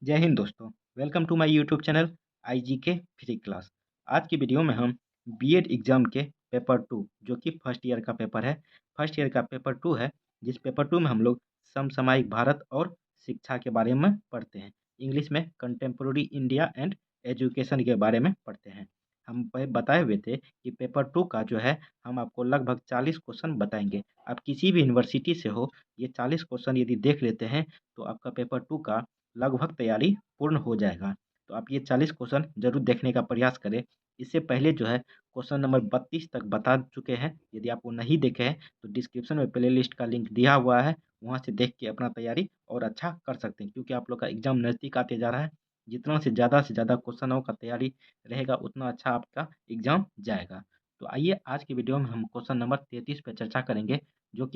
जय हिंद दोस्तों। Welcome to my YouTube channel IGK free class. आज की वीडियो में हम बीएड एग्ज़ाम के पेपर 2 जो कि फर्स्ट ईयर का पेपर है, फर्स्ट ईयर का पेपर 2 है, जिस पेपर 2 में हम लोग समसामयिक भारत और शिक्षा के बारे में पढ़ते हैं। इंग्लिश में कंटेम्प्रोरी इंडिया एंड एजुकेशन के बारे में पढ़ते हैं। हम बताए हुए थे कि पेपर 2 का जो है हम आपको लगभग 40 क्वेश्चन बताएंगे। आप किसी भी यूनिवर्सिटी से हो, ये 40 क्वेश्चन यदि देख लेते हैं तो आपका पेपर 2 का लगभग तैयारी पूर्ण हो जाएगा। तो आप ये 40 क्वेश्चन ज़रूर देखने का प्रयास करें। इससे पहले जो है क्वेश्चन नंबर 32 तक बता चुके हैं। यदि आप वो नहीं देखे हैं तो डिस्क्रिप्शन में प्लेलिस्ट का लिंक दिया हुआ है, वहाँ से देख के अपना तैयारी और अच्छा कर सकते हैं, क्योंकि आप लोग का एग्ज़ाम नज़दीक आते जा रहा है। जितना से ज़्यादा क्वेश्चनों का तैयारी रहेगा उतना अच्छा आपका एग्ज़ाम जाएगा। तो आइए आज की वीडियो में हम क्वेश्चन नंबर 33 पे चर्चा करेंगे, जो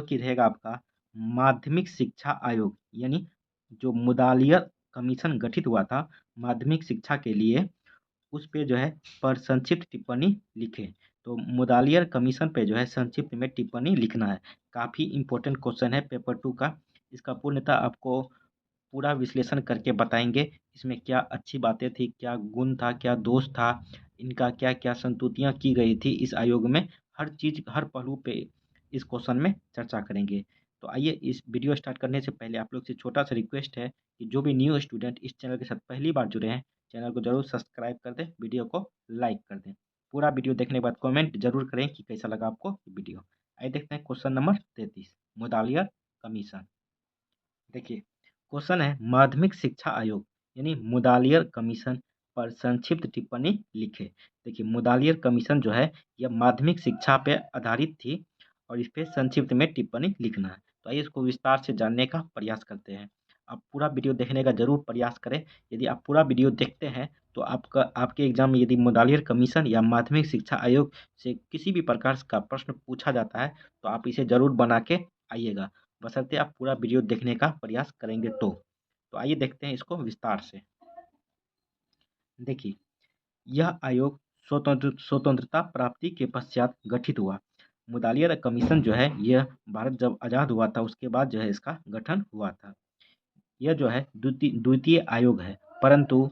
कि रहेगा आपका माध्यमिक शिक्षा आयोग, यानी जो मुदालियर कमीशन गठित हुआ था माध्यमिक शिक्षा के लिए, उस पे जो है पर संक्षिप्त टिप्पणी लिखें। तो मुदालियर कमीशन पे जो है संक्षिप्त में टिप्पणी लिखना है। काफ़ी इंपॉर्टेंट क्वेश्चन है पेपर 2 का। इसका पूर्णतः आपको पूरा विश्लेषण करके बताएंगे। इसमें क्या अच्छी बातें थी, क्या गुण था, क्या दोष था, इनका क्या क्या संतुतियाँ की गई थी इस आयोग में, हर चीज़ हर पहलू पे इस क्वेश्चन में चर्चा करेंगे। तो आइए इस वीडियो स्टार्ट करने से पहले आप लोग से छोटा सा रिक्वेस्ट है कि जो भी न्यू स्टूडेंट इस चैनल के साथ पहली बार जुड़े हैं, चैनल को जरूर सब्सक्राइब कर दें, वीडियो को लाइक कर दें। पूरा वीडियो देखने के बाद कमेंट जरूर करें कि कैसा लगा आपको वीडियो। आइए देखते हैं क्वेश्चन नंबर 33, मुदालियर कमीशन। देखिए क्वेश्चन है माध्यमिक शिक्षा आयोग यानी मुदालियर कमीशन पर संक्षिप्त टिप्पणी लिखे। देखिए मुदालियर कमीशन जो है यह माध्यमिक शिक्षा पे आधारित थी और इस पे संक्षिप्त में टिप्पणी लिखना है। तो आइए इसको विस्तार से जानने का प्रयास करते हैं। आप पूरा वीडियो देखने का जरूर प्रयास करें। यदि आप पूरा वीडियो देखते हैं तो आपके एग्जाम में यदि मुदालियर कमीशन या माध्यमिक शिक्षा आयोग से किसी भी प्रकार का प्रश्न पूछा जाता है तो आप इसे जरूर बना के आइएगा, बशर्ते आप पूरा वीडियो देखने का प्रयास करेंगे तो आइए देखते हैं इसको विस्तार से। देखिए यह आयोग स्वतंत्रता प्राप्ति के पश्चात गठित हुआ। मुदालियर कमीशन जो है यह भारत जब आज़ाद हुआ था उसके बाद जो है इसका गठन हुआ था। यह जो है द्वितीय आयोग है, परंतु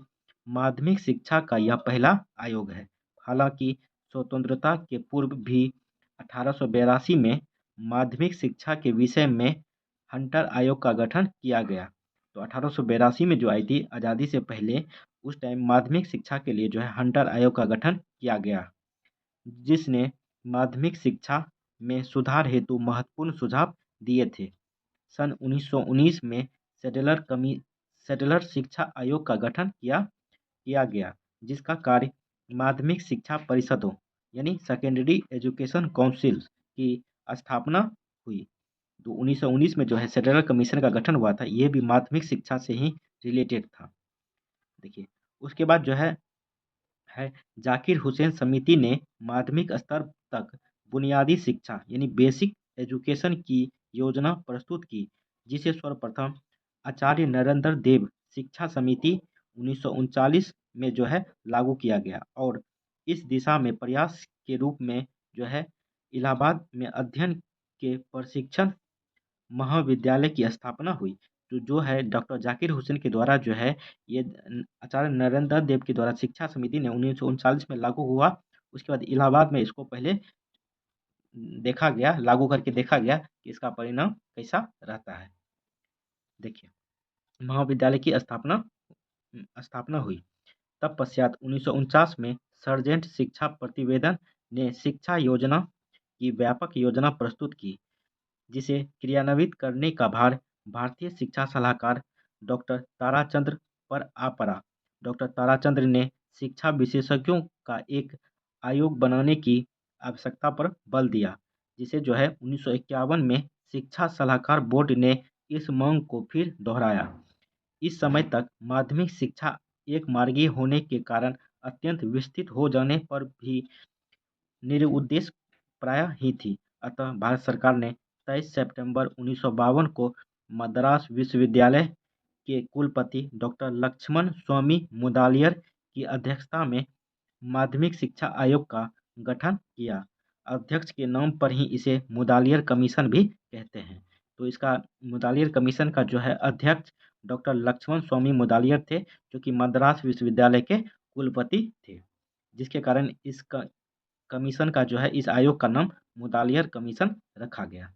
माध्यमिक शिक्षा का यह पहला आयोग है। हालांकि स्वतंत्रता के पूर्व भी 1882 में माध्यमिक शिक्षा के विषय में हंटर आयोग का गठन किया गया। तो 1882 में जो आई थी आज़ादी से पहले, उस टाइम माध्यमिक शिक्षा के लिए जो है हंटर आयोग का गठन किया गया, जिसने माध्यमिक शिक्षा में सुधार हेतु महत्वपूर्ण सुझाव दिए थे। सन 1919 में सेटलर शिक्षा आयोग का गठन किया गया, जिसका कार्य माध्यमिक शिक्षा परिषदों यानी सेकेंडरी एजुकेशन काउंसिल की स्थापना हुई। तो 1919 में जो है सेटलर कमीशन का गठन हुआ था, ये भी माध्यमिक शिक्षा से ही रिलेटेड था। देखिए उसके बाद जो है जाकिर हुसैन समिति ने माध्यमिक स्तर तक बुनियादी शिक्षा यानी बेसिक एजुकेशन की योजना प्रस्तुत की, जिसे सर्वप्रथम आचार्य नरेंद्र देव शिक्षा समिति 1939 में जो है लागू किया गया और इस दिशा में प्रयास के रूप में जो है इलाहाबाद में अध्ययन के प्रशिक्षण महाविद्यालय की स्थापना हुई। तो जो है डॉक्टर जाकिर हुसैन के द्वारा जो है ये आचार्य नरेंद्र देव के द्वारा शिक्षा समिति ने 1939 में लागू हुआ। उसके बाद इलाहाबाद में इसको पहले देखा गया, लागू करके देखा गया कि इसका परिणाम कैसा रहता है। देखिए महाविद्यालय की स्थापना हुई। तत्पश्चात 1949 में सर्जेंट शिक्षा प्रतिवेदन ने शिक्षा योजना की व्यापक योजना प्रस्तुत की, जिसे क्रियान्वित करने का भार भारतीय शिक्षा सलाहकार डॉक्टर ताराचंद्र पर आ पड़ा। डॉक्टर ताराचंद्र ने शिक्षा विशेषज्ञों का एक आयोग बनाने की आवश्यकता पर बल दिया, जिसे जो है 1951 में शिक्षा सलाहकार बोर्ड ने इस मांग को फिर दोहराया। इस समय तक माध्यमिक शिक्षा एक मार्गीय होने के कारण अत्यंत विस्तृत हो जाने पर भी निरुद्देश्य प्राय ही थी। अतः भारत सरकार ने 23 सितंबर 1952 को मद्रास विश्वविद्यालय के कुलपति डॉक्टर लक्ष्मण स्वामी मुदालियर की अध्यक्षता में माध्यमिक शिक्षा आयोग का गठन किया। अध्यक्ष के नाम पर ही इसे मुदालियर कमीशन भी कहते हैं। तो इसका मुदालियर कमीशन का जो है अध्यक्ष डॉक्टर लक्ष्मण स्वामी मुदालियर थे, जो कि मद्रास विश्वविद्यालय के कुलपति थे, जिसके कारण इस कमीशन का जो है, इस आयोग का नाम मुदालियर कमीशन रखा गया।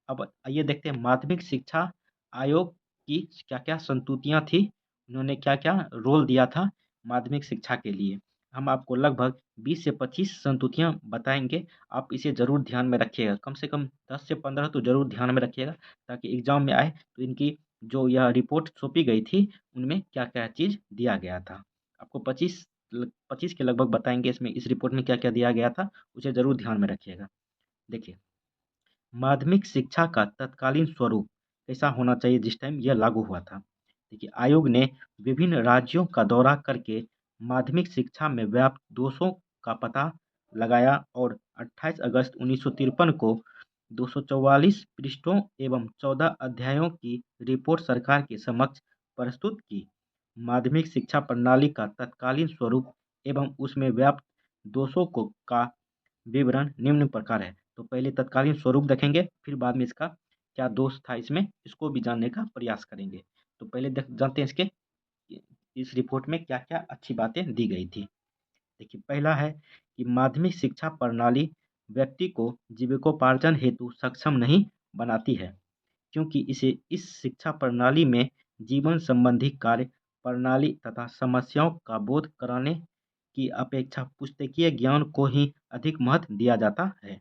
अब आइए देखते हैं माध्यमिक शिक्षा आयोग की क्या-क्या संस्तुतियाँ थी, उन्होंने क्या-क्या रोल दिया था माध्यमिक शिक्षा के लिए। हम आपको लगभग 20 से 25 संस्तुतियाँ बताएँगे, आप इसे ज़रूर ध्यान में रखिएगा। कम से कम 10 से 15 तो ज़रूर ध्यान में रखिएगा, ताकि एग्ज़ाम में आए तो इनकी जो यह रिपोर्ट सौंपी गई थी, उनमें क्या-क्या चीज़ दिया गया था। आपको 25 के लगभग बताएँगे इसमें, इस रिपोर्ट में क्या-क्या दिया गया था, उसे ज़रूर ध्यान में रखिएगा। देखिए, माध्यमिक शिक्षा का तत्कालीन स्वरूप कैसा होना चाहिए जिस टाइम यह लागू हुआ था। देखिए, आयोग ने विभिन्न राज्यों का दौरा करके माध्यमिक शिक्षा में व्याप्त दोषों का पता लगाया और 28 अगस्त 1953 को 244 पृष्ठों एवं 14 अध्यायों की रिपोर्ट सरकार के समक्ष प्रस्तुत की। माध्यमिक शिक्षा प्रणाली का तत्कालीन स्वरूप एवं उसमें व्याप्त दोषों का विवरण निम्न प्रकार है। तो पहले तत्कालीन स्वरूप देखेंगे, फिर बाद में इसका क्या दोष था इसमें, इसको भी जानने का प्रयास करेंगे। तो पहले जानते हैं इसके इस रिपोर्ट में क्या-क्या अच्छी बातें दी गई थी। देखिए, पहला है कि माध्यमिक शिक्षा प्रणाली व्यक्ति को जीविकोपार्जन हेतु सक्षम नहीं बनाती है, क्योंकि इसे इस शिक्षा प्रणाली में जीवन संबंधी कार्य प्रणाली तथा समस्याओं का बोध कराने की अपेक्षा पुस्तकीय ज्ञान को ही अधिक महत्व दिया जाता है।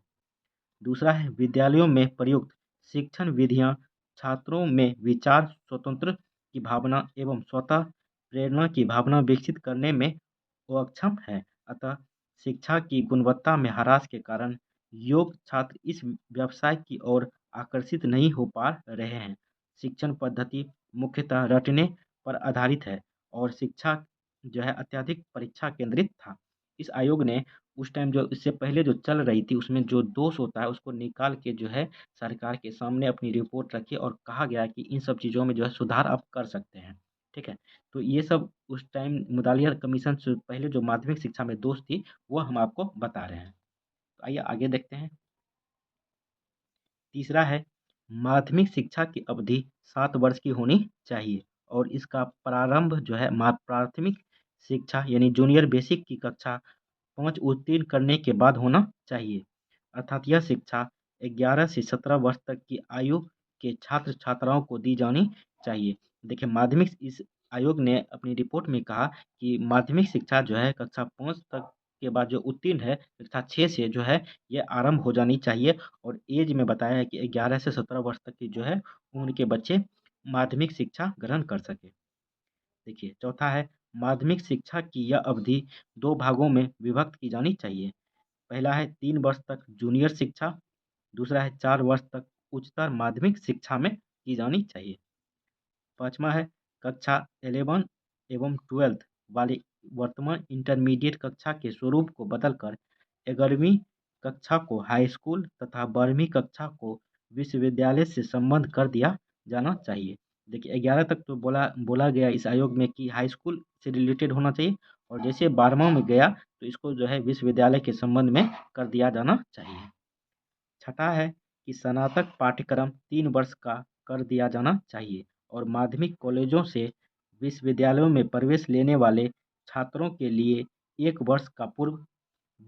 दूसरा है विद्यालयों में प्रयुक्त शिक्षण विधियाँ छात्रों में विचार स्वतंत्र की भावना एवं स्वतः प्रेरणा की भावना विकसित करने में अक्षम है। अतः शिक्षा की गुणवत्ता में ह्रास के कारण योग्य छात्र इस व्यवसाय की ओर आकर्षित नहीं हो पा रहे हैं। शिक्षण पद्धति मुख्यतः रटने पर आधारित है और शिक्षा जो है अत्यधिक परीक्षा केंद्रित था। इस आयोग ने उस टाइम जो इससे पहले जो चल रही थी उसमें जो दोष होता है उसको निकाल के जो है सरकार के सामने अपनी रिपोर्ट रखी और कहा गया कि इन सब चीज़ों में जो है सुधार आप कर सकते हैं। ठीक है? तो ये सब उस टाइम मुदालियर कमीशन से पहले जो माध्यमिक शिक्षा में दोष थी, वो हम आपको बता रहे हैं। तो आइए आगे देखते हैं। तीसरा है माध्यमिक शिक्षा की अवधि 7 वर्ष की होनी चाहिए और इसका प्रारंभ जो है प्राथमिक शिक्षा यानी जूनियर बेसिक की कक्षा 5 उत्तीर्ण करने के बाद होना चाहिए। अर्थात यह शिक्षा 11 से 17 वर्ष तक की आयु के छात्र-छात्राओं को दी जानी चाहिए। देखिए, माध्यमिक इस आयोग ने अपनी रिपोर्ट में कहा कि माध्यमिक शिक्षा जो है कक्षा 5 तक के बाद जो उत्तीर्ण है, कक्षा 6 से जो है ये आरंभ हो जानी चाहिए और ऐज में बताया है कि 11 से 17 वर्ष तक की जो है उम्र के बच्चे माध्यमिक शिक्षा ग्रहण कर सकें। देखिए, चौथा है माध्यमिक शिक्षा की यह अवधि 2 भागों में विभक्त की जानी चाहिए। पहला है 3 वर्ष तक जूनियर शिक्षा, दूसरा है 4 वर्ष तक उच्चतर माध्यमिक शिक्षा में की जानी चाहिए। पाँचवाँ है कक्षा 11 एवं 12th वाली वर्तमान इंटरमीडिएट कक्षा के स्वरूप को बदलकर 11वीं कक्षा को हाई स्कूल तथा 12वीं कक्षा को विश्वविद्यालय से संबद्ध कर दिया जाना चाहिए। देखिए, 11 तक तो बोला बोला गया इस आयोग में कि हाई स्कूल से रिलेटेड होना चाहिए और जैसे 12वां में गया तो इसको जो है विश्वविद्यालय के संबंध में कर दिया जाना चाहिए। छठा है कि स्नातक पाठ्यक्रम 3 वर्ष का कर दिया जाना चाहिए और माध्यमिक कॉलेजों से विश्वविद्यालयों में प्रवेश लेने वाले छात्रों के लिए 1 वर्ष का पूर्व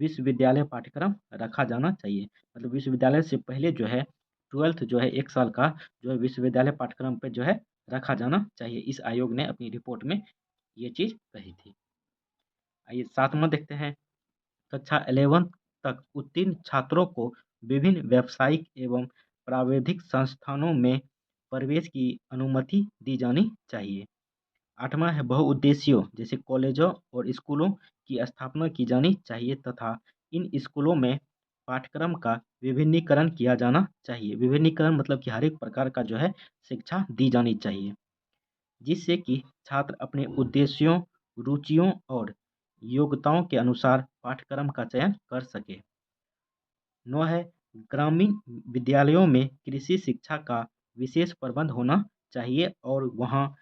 विश्वविद्यालय पाठ्यक्रम रखा जाना चाहिए। मतलब विश्वविद्यालय से पहले जो है 12th जो है 1 साल का जो है विश्वविद्यालय पाठ्यक्रम पे जो है रखा जाना चाहिए। इस आयोग ने अपनी रिपोर्ट में ये चीज़ कही थी। आइए 7वां देखते हैं। कक्षा 11 तक उत्तीर्ण छात्रों को विभिन्न व्यावसायिक एवं प्राविधिक संस्थानों में प्रवेश की अनुमति दी जानी चाहिए। 8वां है बहुउद्देशीयों जैसे कॉलेजों और स्कूलों की स्थापना की जानी चाहिए तथा इन स्कूलों में पाठ्यक्रम का विभिन्नीकरण किया जाना चाहिए। विभिन्नीकरण मतलब कि हर एक प्रकार का जो है शिक्षा दी जानी चाहिए, जिससे कि छात्र अपने उद्देश्यों, रुचियों और योग्यताओं के अनुसार पाठ्यक्रम का चयन कर सके। 9 है ग्रामीण विद्यालयों में कृषि शिक्षा का विशेष प्रबंध होना चाहिए और वहाँ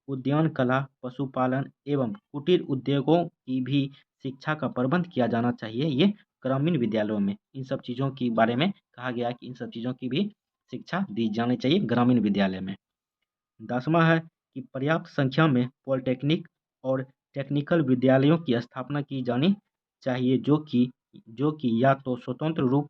उद्यान कला, पशुपालन एवं कुटीर उद्योगों की भी शिक्षा का प्रबंध किया जाना चाहिए ये ग्रामीण विद्यालयों में। इन सब चीज़ों के बारे में कहा गया है कि इन सब चीज़ों की भी शिक्षा दी जानी चाहिए ग्रामीण विद्यालय में। 10वां है कि पर्याप्त संख्या में पॉलिटेक्निक और टेक्निकल विद्यालयों की स्थापना की जानी चाहिए, जो कि या तो स्वतंत्र रूप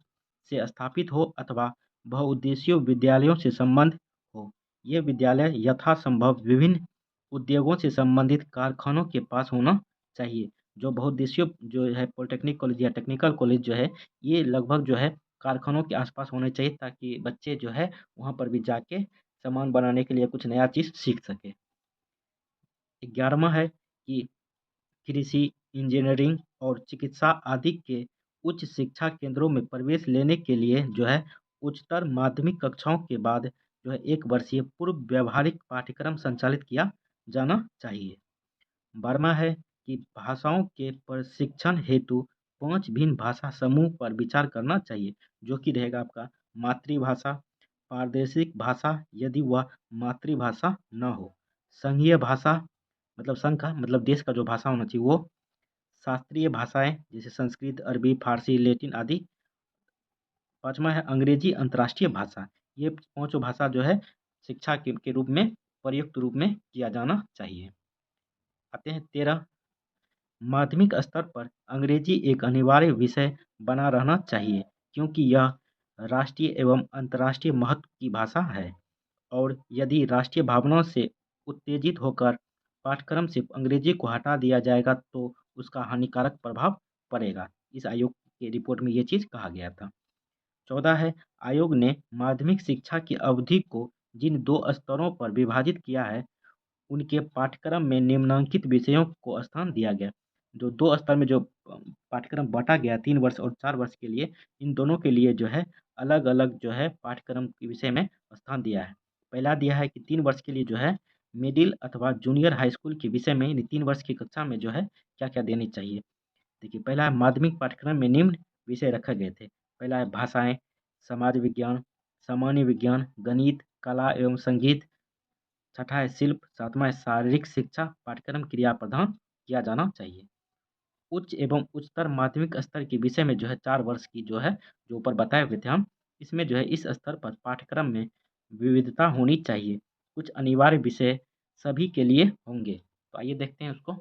से स्थापित हो अथवा बहुउद्देशीय विद्यालयों से संबंध हो। ये विद्यालय यथासंभव विभिन्न उद्योगों से संबंधित कारखानों के पास होना चाहिए। जो बहुउद्देशीय जो है पॉलिटेक्निक कॉलेज या टेक्निकल कॉलेज जो है, ये लगभग जो है कारखानों के आसपास होने चाहिए, ताकि बच्चे जो है वहाँ पर भी जाके सामान बनाने के लिए कुछ नया चीज़ सीख सके। 11वां है कि कृषि, इंजीनियरिंग और चिकित्सा आदि के उच्च शिक्षा केंद्रों में प्रवेश लेने के लिए जो है उच्चतर माध्यमिक कक्षाओं के बाद जो है 1 वर्षीय पूर्व व्यावहारिक पाठ्यक्रम संचालित किया जाना चाहिए। 12वां है कि भाषाओं के प्रशिक्षण हेतु 5 भिन्न भाषा समूह पर विचार करना चाहिए, जो कि रहेगा आपका मातृभाषा, प्रादेशिक भाषा यदि वह मातृभाषा न हो, संघीय भाषा मतलब संघ का मतलब देश का जो भाषा होना चाहिए वो, शास्त्रीय भाषाएं जैसे संस्कृत, अरबी, फारसी, लैटिन आदि। 5वां है अंग्रेजी अंतर्राष्ट्रीय भाषा। ये पांचों भाषा जो है शिक्षा के रूप में प्रयुक्त रूप में किया जाना चाहिए। आते हैं 13, माध्यमिक स्तर पर अंग्रेजी एक अनिवार्य विषय बना रहना चाहिए, क्योंकि यह राष्ट्रीय एवं अंतर्राष्ट्रीय महत्व की भाषा है। और यदि राष्ट्रीय भावनाओं से उत्तेजित होकर पाठ्यक्रम से अंग्रेजी को हटा दिया जाएगा तो उसका हानिकारक प्रभाव पड़ेगा। इस आयोग की रिपोर्ट में ये चीज़ कहा गया था। 14 है, आयोग ने माध्यमिक शिक्षा की अवधि को जिन 2 स्तरों पर विभाजित किया है, उनके पाठ्यक्रम में निम्नलिखित विषयों को स्थान दिया गया। जो 2 स्तर में जो पाठ्यक्रम बाँटा गया 3 वर्ष और 4 वर्ष के लिए, इन दोनों के लिए जो है अलग-अलग जो है पाठ्यक्रम के विषय में स्थान दिया है। पहला दिया है कि 3 वर्ष के लिए जो है मिडिल अथवा जूनियर हाई स्कूल के विषय में यानी 3 वर्ष की कक्षा में जो है क्या-क्या देनी चाहिए। देखिए, पहला है माध्यमिक पाठ्यक्रम में निम्न विषय रखे गए थे। पहला है भाषाएँ, समाज विज्ञान, सामान्य विज्ञान, गणित, कला एवं संगीत। छठा है शिल्प, 7वां है शारीरिक शिक्षा। पाठ्यक्रम क्रिया प्रधान किया जाना चाहिए। उच्च एवं उच्चतर माध्यमिक स्तर के विषय में जो है 4 वर्ष की जो है, जो ऊपर बताए हुए थे हम, इसमें जो है इस स्तर पर पाठ्यक्रम में विविधता होनी चाहिए। कुछ अनिवार्य विषय सभी के लिए होंगे। तो आइए देखते हैं उसको।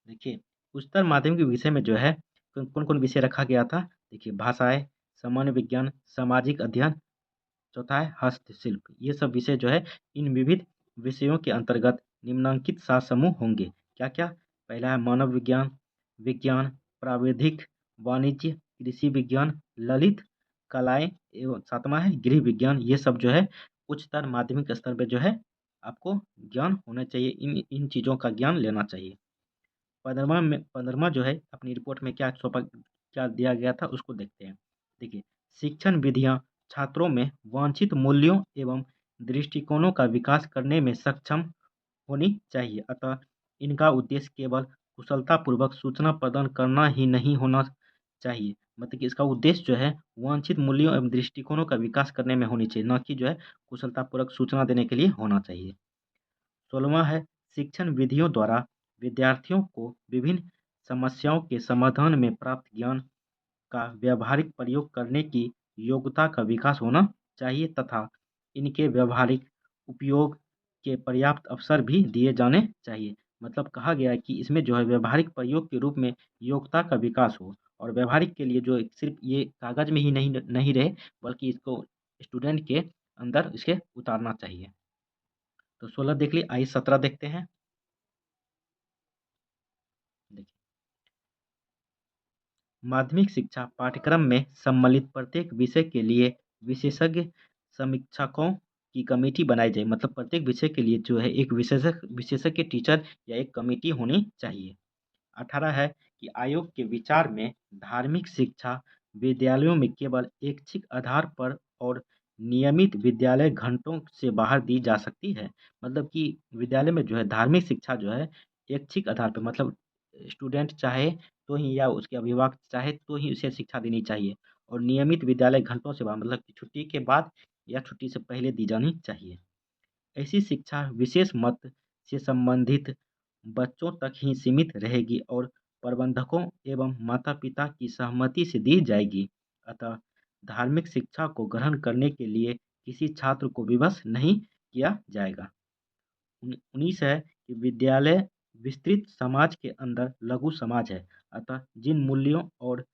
देखिए, उच्चतर माध्यमिक विषय में जो है कौन-कौन विषय रखा गया था? देखिए, भाषाएँ, सामान्य विज्ञान, सामाजिक अध्ययन, चौथा है हस्तशिल्प। ये सब विषय जो है इन विविध विषयों के अंतर्गत निम्नलिखित 7 समूह होंगे। क्या-क्या? पहला है मानव विज्ञान, विज्ञान, प्राविधिक, वाणिज्य, कृषि विज्ञान, ललित कलाएँ एवं 7वां है गृह विज्ञान। ये सब जो है उच्चतर माध्यमिक स्तर पे जो है आपको ज्ञान होना चाहिए। इन इन चीज़ों का ज्ञान लेना चाहिए। 15वां जो है अपनी रिपोर्ट में क्या दिया गया था उसको देखते हैं। देखिए, शिक्षण विधियाँ छात्रों में वांछित मूल्यों एवं दृष्टिकोणों का विकास करने में सक्षम होनी चाहिए। अतः इनका उद्देश्य केवल कुशलतापूर्वक सूचना प्रदान करना ही नहीं होना चाहिए। मतलब कि इसका उद्देश्य जो है वांछित मूल्यों एवं दृष्टिकोणों का विकास करने में होनी चाहिए, ना कि जो है कुशलतापूर्वक सूचना देने के लिए होना चाहिए। 16वां है शिक्षण विधियों द्वारा विद्यार्थियों को विभिन्न समस्याओं के समाधान में प्राप्त ज्ञान का व्यावहारिक प्रयोग करने की योग्यता का विकास होना चाहिए तथा इनके व्यावहारिक उपयोग के पर्याप्त अवसर भी दिए जाने चाहिए। मतलब कहा गया है कि इसमें जो है व्यावहारिक प्रयोग के रूप में योग्यता का विकास हो, और व्यावहारिक के लिए जो सिर्फ ये कागज में ही नहीं नहीं रहे, बल्कि इसको स्टूडेंट के अंदर इसके उतारना चाहिए। तो 16 देख लिए, आइए 17 देखते हैं। देखिए, माध्यमिक शिक्षा पाठ्यक्रम में सम्मिलित प्रत्येक विषय के लिए विशेषज्ञ समीक्षकों की कमेटी बनाई जाए। मतलब प्रत्येक विषय के लिए जो है एक विशेषज्ञ टीचर या एक कमेटी होनी चाहिए। 18 है कि आयोग के विचार में धार्मिक शिक्षा विद्यालयों में केवल ऐच्छिक आधार पर और नियमित विद्यालय घंटों से बाहर दी जा सकती है। मतलब कि विद्यालय में जो है धार्मिक शिक्षा जो है ऐच्छिक आधार पर, मतलब स्टूडेंट चाहे तो ही या उसके अभिभावक चाहे तो ही उसे शिक्षा देनी चाहिए, और नियमित विद्यालय घंटों से बाहर मतलब कि छुट्टी के बाद या छुट्टी से पहले दी जानी चाहिए। ऐसी शिक्षा विशेष मत से संबंधित बच्चों तक ही सीमित रहेगी और प्रबंधकों एवं माता-पिता की सहमति से दी जाएगी। अतः धार्मिक शिक्षा को ग्रहण करने के लिए किसी छात्र को विवश नहीं किया जाएगा। 19 है कि विद्यालय विस्तृत समाज के अंदर लघु समाज है, अतः जिन मूल्यों और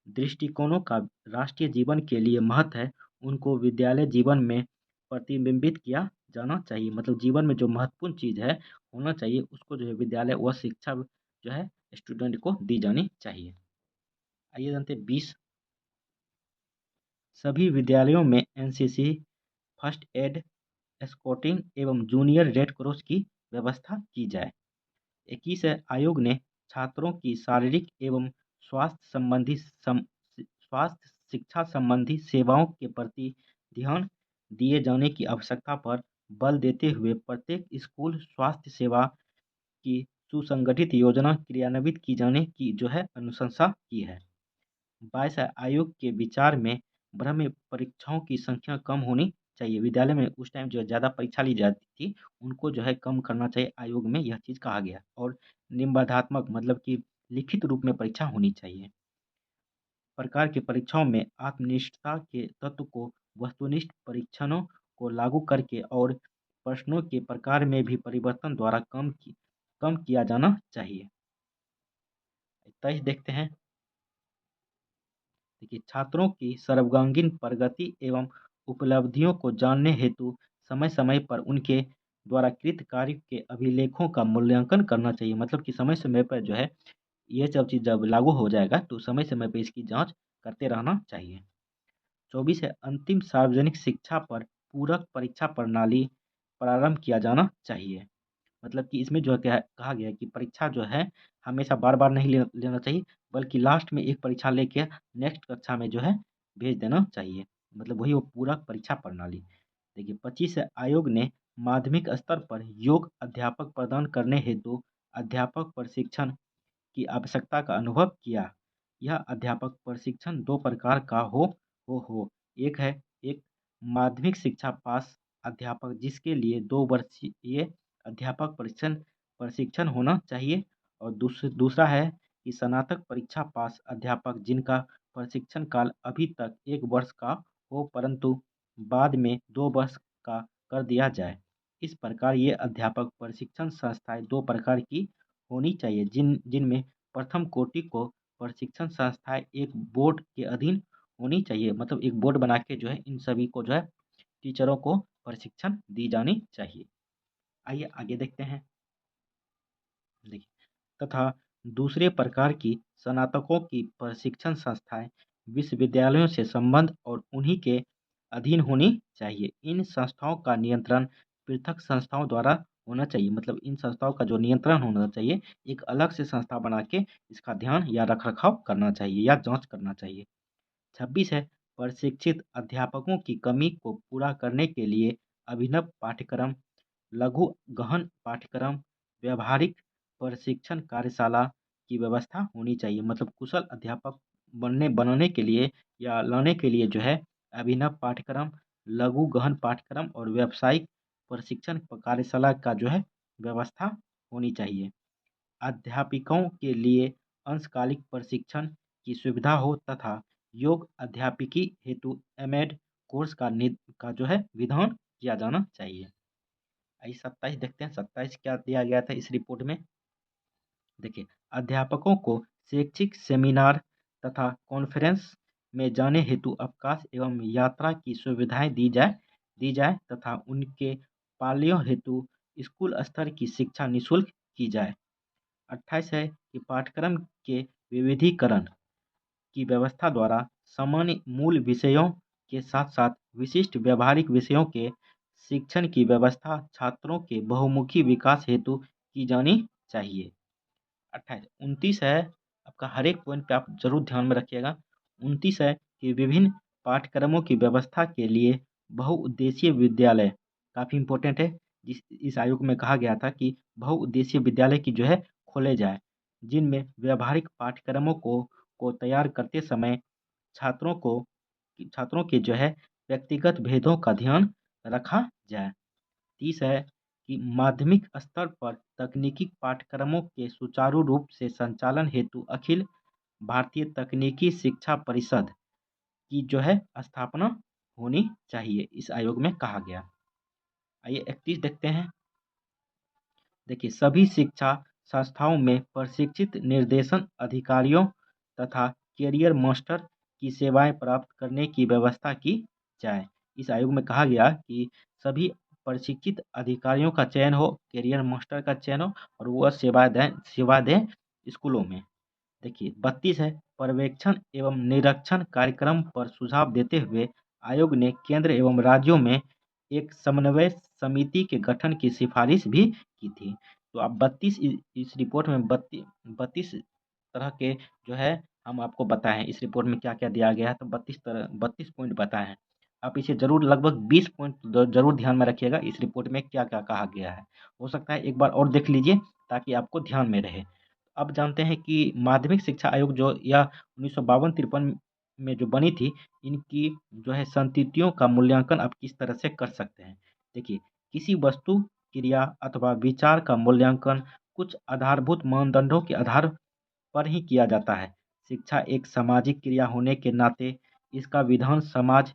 दृष्टिकोणों का राष्ट्रीय जीवन के लिए महत्व है, उनको विद्यालय जीवन में प्रतिबिंबित किया जाना चाहिए। मतलब जीवन में जो महत्वपूर्ण चीज़ है, होना चाहिए, उसको जो है विद्यालय वह शिक्षा जो है स्टूडेंट को दी जानी चाहिए। आइए जानते हैं 20, सभी विद्यालयों में एनसीसी, फर्स्ट एड, स्काउटिंग एवं जूनियर रेड क्रॉस की व्यवस्था की जाए। 21 है, आयोग ने छात्रों की शारीरिक एवं स्वास्थ्य शिक्षा संबंधी सेवाओं के प्रति ध्यान दिए जाने की आवश्यकता पर बल देते हुए प्रत्येक स्कूल स्वास्थ्य सेवा की सुसंगठित योजना क्रियान्वित की जाने की जो है अनुशंसा की है। 22 है, आयोग के विचार में ब्रह्म परीक्षाओं की संख्या कम होनी चाहिए। विद्यालय में उस टाइम जो है ज़्यादा परीक्षा ली जाती थी, उनको जो है कम करना चाहिए, आयोग में यह चीज़ कहा गया। और निबंधात्मक मतलब कि लिखित रूप में परीक्षा होनी चाहिए। प्रकार की परीक्षाओं में आत्मनिष्ठता के तत्व को वस्तुनिष्ठ परीक्षणों को लागू करके और प्रश्नों के प्रकार में भी परिवर्तन द्वारा कम किया जाना चाहिए। 23 देखते हैं। देखिए, छात्रों की सर्वांगीण प्रगति एवं उपलब्धियों को जानने हेतु समय समय पर उनके द्वारा कृत कार्य के अभिलेखों का मूल्यांकन करना चाहिए। मतलब कि समय समय पर जो है ये सब चीज़ जब लागू हो जाएगा तो समय समय पर इसकी जांच करते रहना चाहिए। 24 है, अंतिम सार्वजनिक शिक्षा पर पूरक परीक्षा प्रणाली प्रारंभ किया जाना चाहिए। मतलब कि इसमें जो है क्या कहा गया है कि परीक्षा जो है हमेशा बार-बार नहीं लेना चाहिए, बल्कि लास्ट में एक परीक्षा लेके नेक्स्ट कक्षा में जो है भेज देना चाहिए। मतलब वही वो पूरक परीक्षा प्रणाली। देखिए 25 है, आयोग ने माध्यमिक स्तर पर योग अध्यापक प्रदान करने हेतु अध्यापक प्रशिक्षण की आवश्यकता का अनुभव किया। यह अध्यापक प्रशिक्षण 2 प्रकार का हो। एक है एक माध्यमिक शिक्षा पास अध्यापक जिसके लिए 2 वर्षीय अध्यापक प्रशिक्षण होना चाहिए, और दूसरा है कि स्नातक परीक्षा पास अध्यापक जिनका प्रशिक्षण काल अभी तक 1 वर्ष का हो परंतु बाद में 2 वर्ष का कर दिया जाए। इस प्रकार ये अध्यापक प्रशिक्षण संस्थाएं 2 प्रकार की होनी चाहिए, जिनमें प्रथम कोटि को प्रशिक्षण संस्थाएं एक बोर्ड के अधीन होनी चाहिए। मतलब एक बोर्ड बना के जो है इन सभी को जो है टीचरों को प्रशिक्षण दी जानी चाहिए। आइए आगे देखते हैं। देखिए, तथा दूसरे प्रकार की स्नातकों की प्रशिक्षण संस्थाएं विश्वविद्यालयों से संबंध और उन्हीं के अधीन होनी चाहिए। इन संस्थाओं का नियंत्रण पृथक संस्थाओं द्वारा होना चाहिए। मतलब इन संस्थाओं का जो नियंत्रण होना चाहिए, एक अलग से संस्था बना के इसका ध्यान या रखरखाव करना चाहिए या जांच करना चाहिए। 26 है, प्रशिक्षित अध्यापकों की कमी को पूरा करने के लिए अभिनव पाठ्यक्रम, लघु गहन पाठ्यक्रम, व्यावहारिक प्रशिक्षण कार्यशाला की व्यवस्था होनी चाहिए। मतलब कुशल अध्यापक बनाने के लिए या लाने के लिए जो है अभिनव पाठ्यक्रम, लघु गहन पाठ्यक्रम और व्यावसायिक प्रशिक्षण कार्यशाला का जो है व्यवस्था होनी चाहिए। अध्यापकों के लिए अंशकालिक प्रशिक्षण की सुविधा हो तथा योग अध्यापकी हेतु एमएड कोर्स का जो है विधान किया जाना चाहिए। आइए 27 देखते हैं। 27 क्या दिया गया था इस रिपोर्ट में। देखिए, अध्यापकों को शैक्षिक सेमिनार तथा कॉन्फ्रेंस में जाने हेतु अवकाश एवं यात्रा की सुविधाएं दी जाए तथा उनके पालियों हेतु स्कूल स्तर की शिक्षा निःशुल्क की जाए। 28 है कि पाठ्यक्रम के विविधीकरण की व्यवस्था द्वारा सामान्य मूल विषयों के साथ-साथ विशिष्ट व्यावहारिक विषयों के शिक्षण की व्यवस्था छात्रों के बहुमुखी विकास हेतु की जानी चाहिए। 28 29 है, आपका हर एक पॉइंट पे आप ज़रूर ध्यान में रखिएगा। 29 है कि विभिन्न पाठ्यक्रमों की व्यवस्था के लिए बहुउद्देशीय विद्यालय काफ़ी इम्पोर्टेंट है। इस आयोग में कहा गया था कि बहुउद्देशीय विद्यालय की जो है खोले जाए, जिनमें व्यावहारिक पाठ्यक्रमों को तैयार करते समय छात्रों को छात्रों के जो है व्यक्तिगत भेदों का ध्यान रखा जाए। 30 है कि माध्यमिक स्तर पर तकनीकी पाठ्यक्रमों के सुचारू रूप से संचालन हेतु अखिल भारतीय तकनीकी शिक्षा परिषद की जो है स्थापना होनी चाहिए, इस आयोग में कहा गया। आइए 31 देखते हैं। देखिए, सभी शिक्षा संस्थाओं में प्रशिक्षित निर्देशन अधिकारियों तथा कैरियर मास्टर की सेवाएं प्राप्त करने की व्यवस्था की जाए। इस आयोग में कहा गया कि सभी प्रशिक्षित अधिकारियों का चयन हो, कैरियर मास्टर का चयन हो और वह सेवा दें स्कूलों में। देखिए 32 है, पर्यवेक्षण एवं निरीक्षण कार्यक्रम पर सुझाव देते हुए आयोग ने केंद्र एवं राज्यों में एक समन्वय समिति के गठन की सिफारिश भी की थी। तो अब 32 इस रिपोर्ट में 32 तरह के जो है हम आपको बताएं इस रिपोर्ट में क्या क्या दिया गया है। तो 32 पॉइंट बताए हैं। आप इसे जरूर लगभग 20 पॉइंट जरूर ध्यान में रखिएगा इस रिपोर्ट में क्या क्या कहा गया है। हो सकता है एक बार और देख लीजिए ताकि आपको ध्यान में रहे। अब जानते हैं कि माध्यमिक शिक्षा आयोग जो यह 1952-53 में जो बनी थी, इनकी जो है संततियों का मूल्यांकन आप किस तरह से कर सकते हैं। देखिए, किसी वस्तु, क्रिया अथवा विचार का मूल्यांकन कुछ आधारभूत मानदंडों के आधार पर ही किया जाता है। शिक्षा एक सामाजिक क्रिया होने के नाते इसका विधान समाज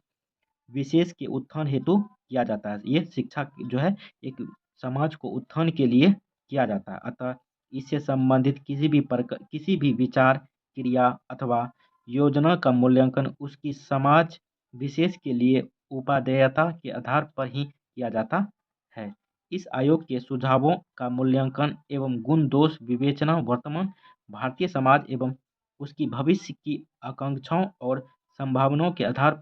विशेष के उत्थान हेतु किया जाता है। ये शिक्षा जो है एक समाज को उत्थान के लिए किया जाता है। अतः इससे संबंधित किसी भी विचार, क्रिया अथवा योजना का मूल्यांकन उसकी समाज विशेष के लिए उपादेयता के आधार पर ही किया जाता है। इस आयोग के सुझावों का मूल्यांकन एवं गुण दोष विवेचना वर्तमान भारतीय समाज एवं उसकी भविष्य की आकांक्षाओं और संभावनाओं के आधार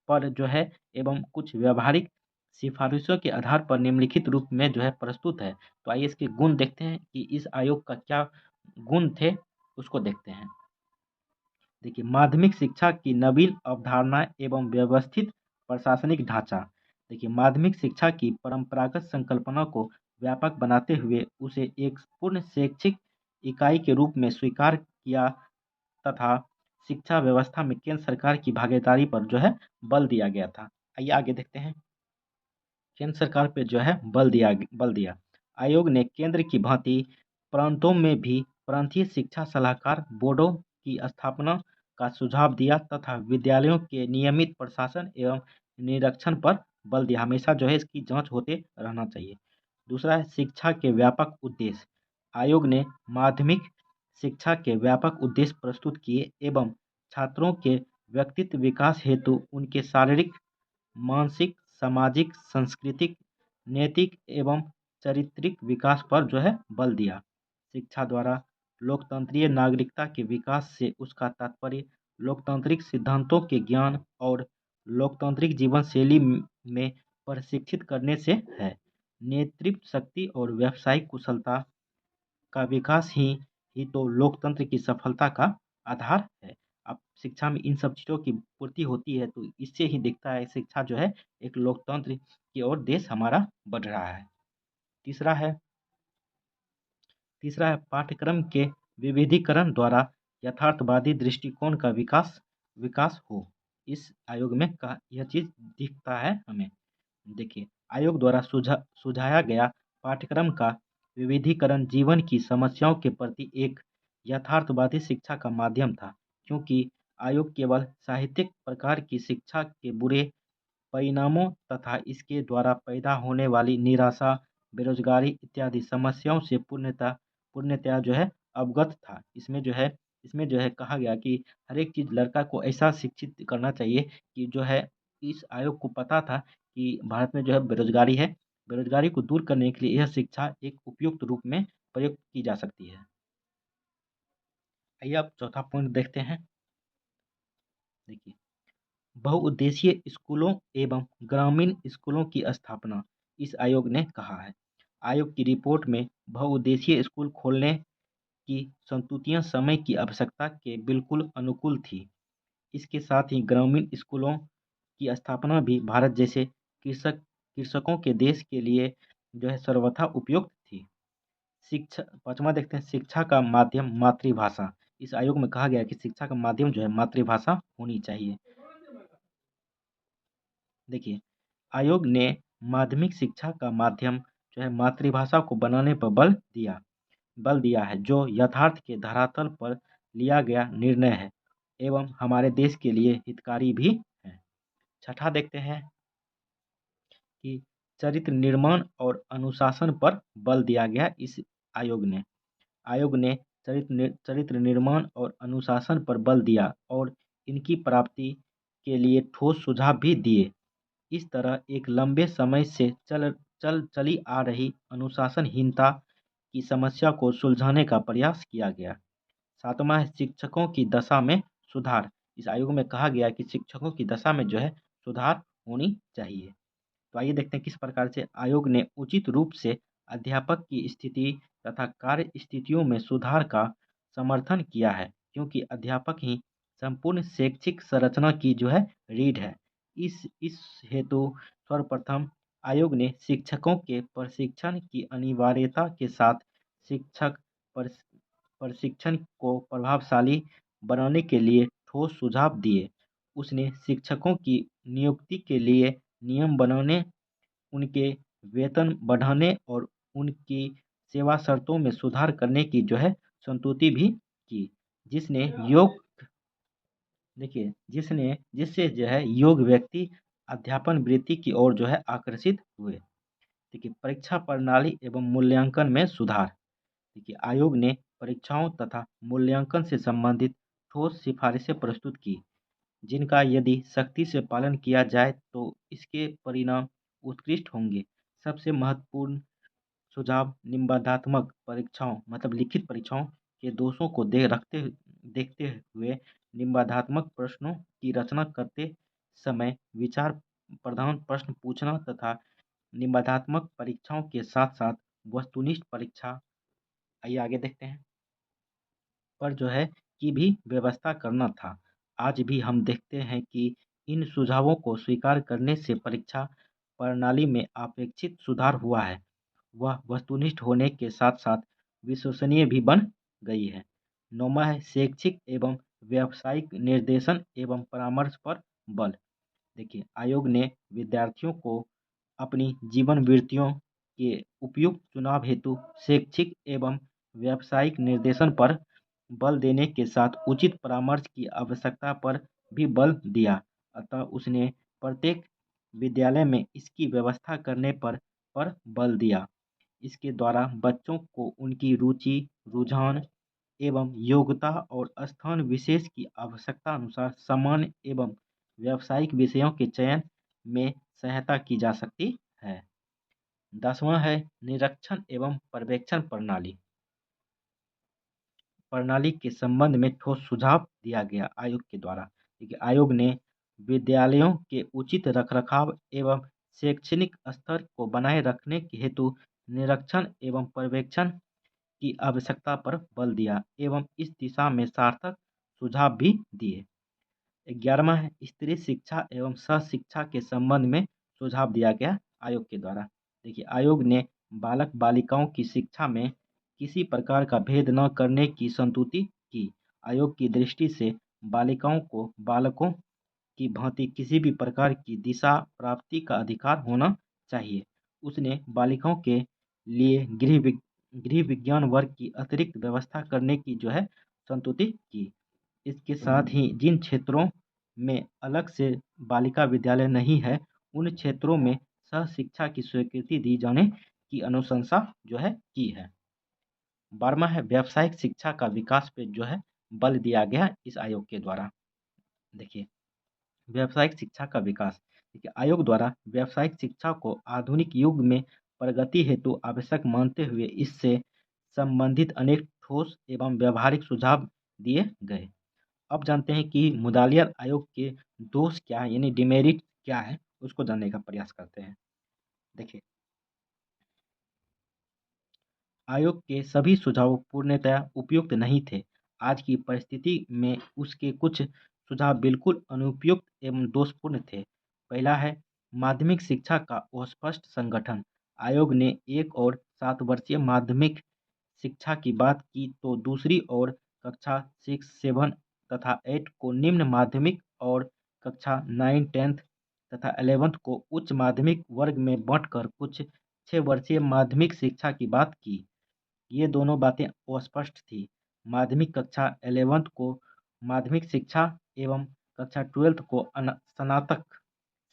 पर जो है एवं कुछ व्यावहारिक सिफारिशों के आधार पर निम्नलिखित रूप में जो है प्रस्तुत है। तो आइए इसके गुण देखते हैं कि इस आयोग का क्या गुण थे, उसको देखते हैं। देखिए, माध्यमिक शिक्षा की नवीन अवधारणा एवं व्यवस्थित प्रशासनिक ढांचा। देखिए, माध्यमिक शिक्षा की परंपरागत संकल्पना को व्यापक बनाते हुए उसे एक पूर्ण शैक्षिक इकाई के रूप में स्वीकार किया तथा शिक्षा व्यवस्था में केंद्र सरकार की भागीदारी पर जो है बल दिया गया था। आइए आगे देखते हैं। केंद्र सरकार पे जो है बल दिया। आयोग ने केंद्र की भांति प्रांतों में भी प्रांतीय शिक्षा सलाहकार बोर्डों की स्थापना का सुझाव दिया तथा विद्यालयों के नियमित प्रशासन एवं निरीक्षण पर बल दिया। हमेशा जो है इसकी जांच होते रहना चाहिए। दूसरा है शिक्षा के व्यापक उद्देश्य। आयोग ने माध्यमिक शिक्षा के व्यापक उद्देश्य प्रस्तुत किए एवं छात्रों के व्यक्तित्व विकास हेतु उनके शारीरिक, मानसिक, सामाजिक, सांस्कृतिक, नैतिक एवं चारित्रिक विकास पर जो है बल दिया। शिक्षा द्वारा लोकतंत्रीय नागरिकता के विकास से उसका तात्पर्य लोकतांत्रिक सिद्धांतों के ज्ञान और लोकतांत्रिक जीवन शैली में प्रशिक्षित करने से है। नेतृत्व शक्ति और व्यावसायिक कुशलता का विकास ही तो लोकतंत्र की सफलता का आधार है। अब शिक्षा में इन सब चीज़ों की पूर्ति होती है तो इससे ही दिखता है शिक्षा जो है एक लोकतंत्र की ओर देश हमारा बढ़ रहा है। तीसरा है तीसरा है पाठ्यक्रम के विविधीकरण द्वारा यथार्थवादी दृष्टिकोण का विकास विकास हो। इस आयोग में यह चीज़ दिखता है हमें। देखिए, आयोग द्वारा सुझाया गया पाठ्यक्रम का विविधीकरण जीवन की समस्याओं के प्रति एक यथार्थवादी शिक्षा का माध्यम था, क्योंकि आयोग केवल साहित्यिक प्रकार की शिक्षा के बुरे परिणामों तथा इसके द्वारा पैदा होने वाली निराशा, बेरोजगारी इत्यादि समस्याओं से पूर्णतया जो है अवगत था। इसमें जो है कहा गया कि हर एक चीज़ लड़का को ऐसा शिक्षित करना चाहिए कि जो है इस आयोग को पता था कि भारत में जो है बेरोजगारी है। बेरोजगारी को दूर करने के लिए यह शिक्षा एक उपयुक्त रूप में प्रयुक्त की जा सकती है। आइए अब चौथा पॉइंट देखते हैं। देखिए, बहुउद्देशीय स्कूलों एवं ग्रामीण स्कूलों की स्थापना इस आयोग ने कहा है। आयोग की रिपोर्ट में बहुउद्देशीय स्कूल खोलने की संस्तुतियां समय की आवश्यकता के बिल्कुल अनुकूल थी। इसके साथ ही ग्रामीण स्कूलों की स्थापना भी भारत जैसे कृषकों के देश के लिए जो है सर्वथा उपयुक्त थी। शिक्षा पाँचवां देखते हैं, शिक्षा का माध्यम मातृभाषा। इस आयोग में कहा गया है कि शिक्षा का माध्यम जो है मातृभाषा होनी चाहिए। देखिए, आयोग ने माध्यमिक शिक्षा का माध्यम जो है मातृभाषा को बनाने पर बल दिया है, जो यथार्थ के धरातल पर लिया गया निर्णय है एवं हमारे देश के लिए हितकारी भी है। छठा देखते हैं कि चरित्र निर्माण और अनुशासन पर बल दिया गया। इस आयोग ने चरित्र निर्माण और अनुशासन पर बल दिया और इनकी प्राप्ति के लिए ठोस सुझाव भी दिए। इस तरह एक लंबे समय से चली आ रही अनुशासनहीनता की समस्या को सुलझाने का प्रयास किया गया। सातवां है शिक्षकों की दशा में सुधार। इस आयोग में कहा गया कि शिक्षकों की दशा में जो है सुधार होनी चाहिए। तो आइए देखते हैं किस प्रकार से आयोग ने उचित रूप से अध्यापक की स्थिति तथा कार्य स्थितियों में सुधार का समर्थन किया है, क्योंकि अध्यापक ही संपूर्ण शैक्षिक संरचना की जो है रीढ़ है। इस हेतु सर्वप्रथम आयोग ने शिक्षकों के प्रशिक्षण की अनिवार्यता के साथ शिक्षक प्रशिक्षण को प्रभावशाली बनाने के लिए ठोस सुझाव दिए। उसने शिक्षकों की नियुक्ति के लिए नियम बनाने, उनके वेतन बढ़ाने और उनकी सेवा शर्तों में सुधार करने की जो है संस्तुति भी की, जिसने योग देखिए जिससे जो है योग व्यक्ति अध्यापन वृत्ति की ओर जो है आकर्षित हुए। देखिए परीक्षा प्रणाली एवं मूल्यांकन में सुधार। देखिए आयोग ने परीक्षाओं तथा मूल्यांकन से संबंधित ठोस सिफारिशें प्रस्तुत की, जिनका यदि सख्ती से पालन किया जाए तो इसके परिणाम उत्कृष्ट होंगे। सबसे महत्वपूर्ण सुझाव निबंधात्मक परीक्षाओं मतलब लिखित परीक्षाओं के दोषों को देखते हुए निबंधात्मक प्रश्नों की रचना करते समय विचार प्रधान प्रश्न पूछना तथा निबंधात्मक परीक्षाओं के साथ साथ वस्तुनिष्ठ परीक्षा, आइए आगे देखते हैं, पर जो है की भी व्यवस्था करना था। आज भी हम देखते हैं कि इन सुझावों को स्वीकार करने से परीक्षा प्रणाली में अपेक्षित सुधार हुआ है। वह वस्तुनिष्ठ होने के साथ साथ विश्वसनीय भी बन गई है। नौवां है शैक्षिक एवं व्यावसायिक निर्देशन एवं परामर्श पर बल। देखिए आयोग ने विद्यार्थियों को अपनी जीवन वृत्तियों के उपयुक्त चुनाव हेतु शैक्षिक एवं व्यावसायिक निर्देशन पर बल देने के साथ उचित परामर्श की आवश्यकता पर भी बल दिया। अतः उसने प्रत्येक विद्यालय में इसकी व्यवस्था करने पर बल दिया। इसके द्वारा बच्चों को उनकी रुचि, रुझान एवं योग्यता और स्थान विशेष की आवश्यकता अनुसार सामान्य एवं व्यावसायिक विषयों के चयन में सहायता की जा सकती है। 10वां है निरीक्षण एवं पर्यवेक्षण प्रणाली के संबंध में ठोस सुझाव दिया गया आयोग के द्वारा। देखिए आयोग ने विद्यालयों के उचित रखरखाव एवं शैक्षणिक स्तर को बनाए रखने के हेतु निरीक्षण एवं पर्यवेक्षण की आवश्यकता पर बल दिया एवं इस दिशा में सार्थक सुझाव भी दिए। 11वां है स्त्री शिक्षा एवं सहशिक्षा के संबंध में सुझाव दिया गया आयोग के द्वारा। देखिए आयोग ने बालक बालिकाओं की शिक्षा में किसी प्रकार का भेद न करने की संस्तुति की। आयोग की दृष्टि से बालिकाओं को बालकों की भांति किसी भी प्रकार की दिशा प्राप्ति का अधिकार होना चाहिए। उसने बालिकाओं के लिए गृह विज्ञान वर्ग की अतिरिक्त व्यवस्था करने की जो है संस्तुति की। इसके साथ ही जिन क्षेत्रों में अलग से बालिका विद्यालय नहीं है, उन क्षेत्रों में सहशिक्षा की स्वीकृति दी जाने की अनुशंसा जो है की है। 12वां है व्यावसायिक शिक्षा का विकास पे जो है बल दिया गया इस आयोग के द्वारा। देखिए व्यावसायिक शिक्षा का विकास। देखिए आयोग द्वारा व्यावसायिक शिक्षा को आधुनिक युग में प्रगति हेतु आवश्यक मानते हुए इससे संबंधित अनेक ठोस एवं व्यावहारिक सुझाव दिए गए। अब जानते हैं कि मुदालियर आयोग के दोष क्या है, यानी डिमेरिट क्या है, उसको जानने का प्रयास करते हैं। देखिए आयोग के सभी सुझाव पूर्णतया उपयुक्त नहीं थे। आज की परिस्थिति में उसके कुछ सुझाव बिल्कुल अनुपयुक्त एवं दोषपूर्ण थे। पहला है माध्यमिक शिक्षा का अस्पष्ट संगठन। आयोग ने 1 और 7 वर्षीय माध्यमिक शिक्षा की बात की तो दूसरी ओर कक्षा 6, 7 तथा 8 को निम्न माध्यमिक और कक्षा 9, 10 तथा 11th को उच्च माध्यमिक वर्ग में बांटकर कुछ 6 वर्षीय माध्यमिक शिक्षा की बात की। ये दोनों बातें अस्पष्ट थी। माध्यमिक कक्षा 11th को माध्यमिक शिक्षा एवं कक्षा 12th को स्नातक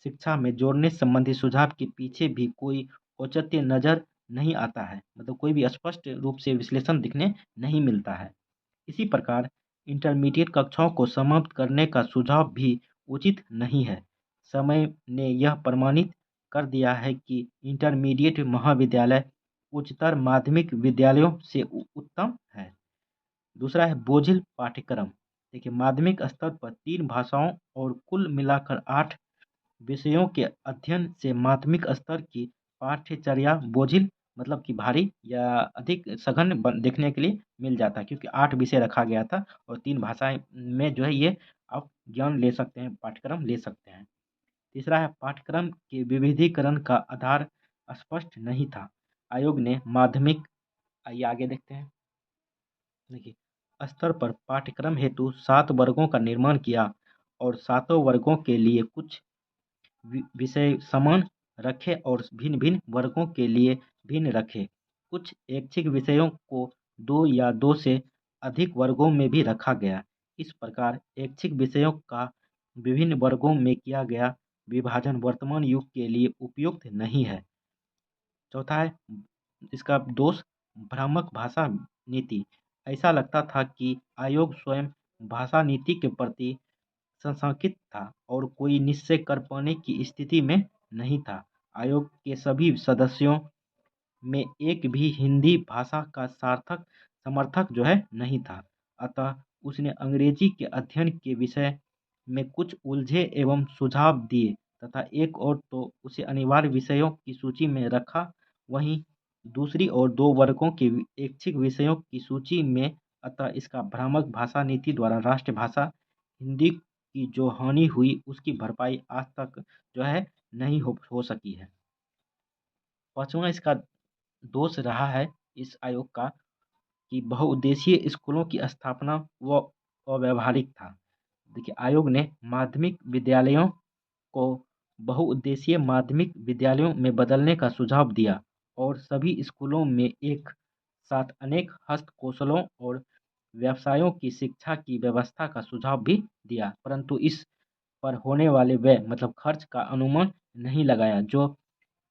शिक्षा में जोड़ने संबंधी सुझाव के पीछे भी कोई औचित्य नज़र नहीं आता है, मतलब कोई भी स्पष्ट रूप से विश्लेषण दिखने नहीं मिलता है। इसी प्रकार इंटरमीडिएट कक्षाओं को समाप्त करने का सुझाव भी उचित नहीं है। समय ने यह प्रमाणित कर दिया है कि इंटरमीडिएट महाविद्यालय उच्चतर माध्यमिक विद्यालयों से उत्तम है। दूसरा है बोझिल पाठ्यक्रम। देखिए, माध्यमिक स्तर पर 3 भाषाओं और कुल मिलाकर 8 विषयों के अध्ययन से माध्यमिक स्तर की पाठ्यचर्या बोझिल, मतलब कि भारी या अधिक सघन देखने के लिए मिल जाता है, क्योंकि 8 विषय रखा गया था और 3 भाषाएं में जो है ये आप ज्ञान ले सकते हैं, पाठ्यक्रम ले सकते हैं। तीसरा है पाठ्यक्रम के विविधीकरण का आधार स्पष्ट नहीं था। आयोग ने माध्यमिक, आइए आगे देखते हैं। देखिए, स्तर पर पाठ्यक्रम हेतु 7 वर्गों का निर्माण किया और सातों वर्गों के लिए कुछ विषय समान रखे और भिन्न-भिन्न वर्गों के लिए भिन्न रखे। कुछ ऐच्छिक विषयों को 2 या 2 से अधिक वर्गों में भी रखा गया। इस प्रकार ऐच्छिक विषयों का विभिन्न वर्गों में किया गया विभाजन वर्तमान युग के लिए उपयुक्त नहीं है। चौथा है इसका दोष, भ्रामक भाषा नीति। ऐसा लगता था कि आयोग स्वयं भाषा नीति के प्रति सशंकित था और कोई निश्चय कर पाने की स्थिति में नहीं था। आयोग के सभी सदस्यों में एक भी हिंदी भाषा का सार्थक समर्थक जो है नहीं था। अतः उसने अंग्रेजी के अध्ययन के विषय में कुछ उलझे एवं सुझाव दिए तथा एक और तो उसे अनिवार्य विषयों की सूची में रखा, वहीं दूसरी ओर 2 वर्गों के ऐच्छिक विषयों की सूची में। अतः इसका भ्रामक भाषा नीति द्वारा राष्ट्रभाषा हिंदी की जो हानि हुई उसकी भरपाई आज तक जो है नहीं हो सकी है। पाँचवां इसका दोष रहा है इस आयोग का कि बहुउद्देशीय स्कूलों की स्थापना व अव्यावहारिक था। देखिए, आयोग ने माध्यमिक विद्यालयों को बहुउद्देशीय माध्यमिक विद्यालयों में बदलने का सुझाव दिया और सभी स्कूलों में एक साथ अनेक हस्तकौशलों और व्यवसायों की शिक्षा की व्यवस्था का सुझाव भी दिया, परंतु इस पर होने वाले व्यय, मतलब खर्च का अनुमान नहीं लगाया, जो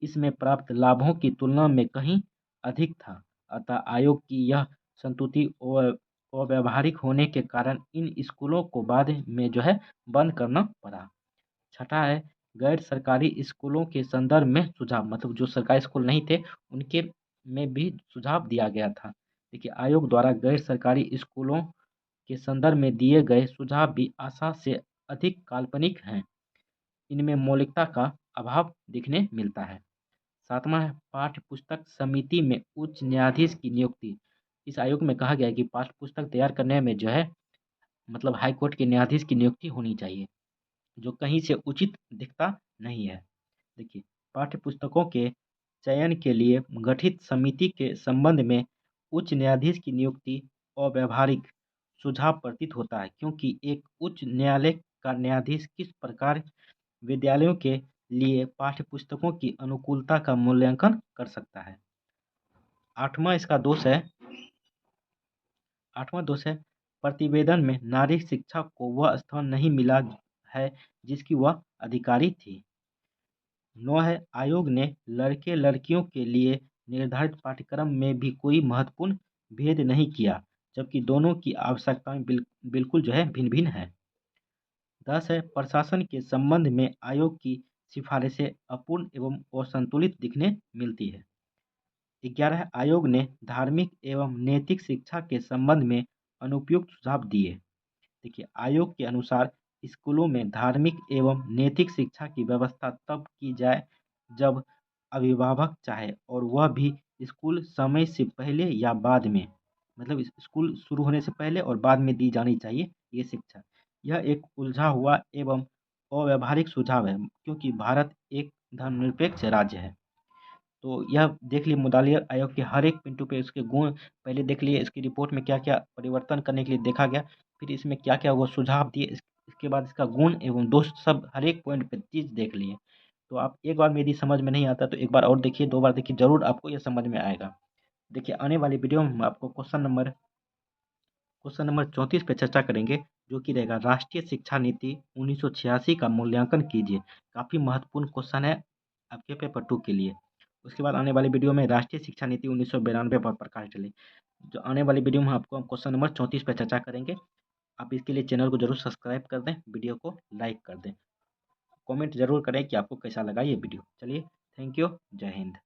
इसमें प्राप्त लाभों की तुलना में कहीं अधिक था। अतः आयोग की यह संतुति अव्यावहारिक होने के कारण इन स्कूलों को बाद में जो है बंद करना पड़ा। छठा है गैर सरकारी स्कूलों के संदर्भ में सुझाव, मतलब जो सरकारी स्कूल नहीं थे उनके में भी सुझाव दिया गया था। देखिए, आयोग द्वारा गैर सरकारी स्कूलों के संदर्भ में दिए गए सुझाव भी आशा से अधिक काल्पनिक हैं। इनमें मौलिकता का अभाव दिखने मिलता है। सातवां है पाठ्य पुस्तक समिति में उच्च न्यायाधीश की नियुक्ति। इस आयोग में कहा गया है कि पाठ्य पुस्तक तैयार करने में जो है, मतलब हाई कोर्ट के न्यायाधीश की नियुक्ति होनी चाहिए, जो कहीं से उचित दिखता नहीं है। देखिए, पाठ्य पुस्तकों के चयन के लिए गठित समिति के संबंध में उच्च न्यायाधीश की नियुक्ति अव्यावहारिक सुझाव प्रतीत होता है, क्योंकि एक उच्च न्यायालय का न्यायाधीश किस प्रकार विद्यालयों के लिए पाठ्यपुस्तकों की अनुकूलता का मूल्यांकन कर सकता है। आठवां इसका दोष है आठवां दोष है प्रतिवेदन में नारी शिक्षा को वह स्थान नहीं मिला है जिसकी वह अधिकारी थी। 9 है आयोग ने लड़के लड़कियों के लिए निर्धारित पाठ्यक्रम में भी कोई महत्वपूर्ण भेद नहीं किया, जबकि दोनों की आवश्यकताएं बिल्कुल जो है भिन्न भिन्न है। 10 है प्रशासन के संबंध में आयोग की सिफारिशें अपूर्ण एवं असंतुलित दिखने मिलती है। 11 है आयोग ने धार्मिक एवं नैतिक शिक्षा के संबंध में अनुपयुक्त सुझाव दिए। देखिए, आयोग के अनुसार स्कूलों में धार्मिक एवं नैतिक शिक्षा की व्यवस्था तब की जाए जब अभिभावक चाहे, और वह भी स्कूल समय से पहले या बाद में, मतलब स्कूल शुरू होने से पहले और बाद में दी जानी चाहिए ये शिक्षा। यह एक उलझा हुआ एवं अव्यावहारिक सुझाव है, क्योंकि भारत एक धर्मनिरपेक्ष राज्य है। तो यह देख लिए मुदालियर आयोग के हर एक पिंटू पे उसके गुण पहले देख लिए, इसकी रिपोर्ट में क्या-क्या परिवर्तन करने के लिए देखा गया, फिर इसमें क्या-क्या वो सुझाव दिए, इसके बाद इसका गुण एवं दोष सब हर एक पॉइंट पे चीज़ देख लिए। तो आप एक बार में यदि समझ में नहीं आता तो एक बार और देखिए, 2 बार देखिए, ज़रूर आपको ये समझ में आएगा। देखिए, आने वाली वीडियो में हम आपको क्वेश्चन नंबर 34 पे चर्चा करेंगे, जो कि रहेगा राष्ट्रीय शिक्षा नीति 1986 का मूल्यांकन कीजिए। काफ़ी महत्वपूर्ण क्वेश्चन है आपके पेपर 2 के लिए। उसके बाद आने वाली वीडियो में राष्ट्रीय शिक्षा नीति 1992 पर प्रकाश डालें। जो आने वाली वीडियो में आपको हम क्वेश्चन नंबर 34 पर चर्चा करेंगे। आप इसके लिए चैनल को जरूर सब्सक्राइब कर दें, वीडियो को लाइक कर दें, कमेंट जरूर करें कि आपको कैसा लगा ये वीडियो। चलिए, थैंक यू, जय हिंद।